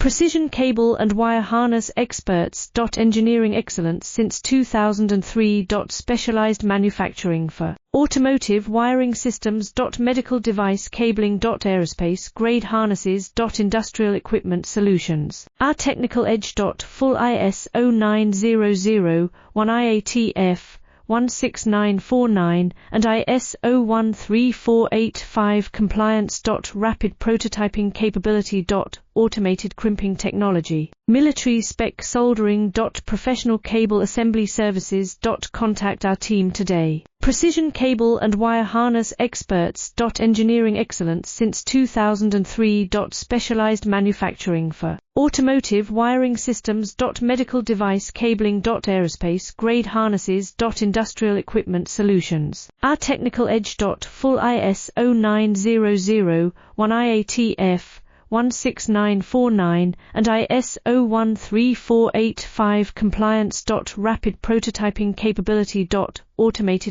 Precision cable and wire harness experts. Engineering excellence since 2003. Specialized manufacturing for automotive wiring systems. Medical device cabling. Aerospace grade harnesses. Industrial equipment solutions. Our technical edge. Full ISO 9001 IATF 16949 and ISO 13485 compliance. Rapid prototyping capability. Automated crimping technology. Military spec soldering. Professional cable assembly services. Contact our team today. Precision cable and wire harness experts. Engineering excellence since 2003. Specialized manufacturing for automotive wiring systems. Medical device cabling. Aerospace grade harnesses. Industrial equipment solutions. Our technical edge. Full ISO 9001 IATF 16949 and ISO 13485 compliance. Rapid prototyping capability. Automated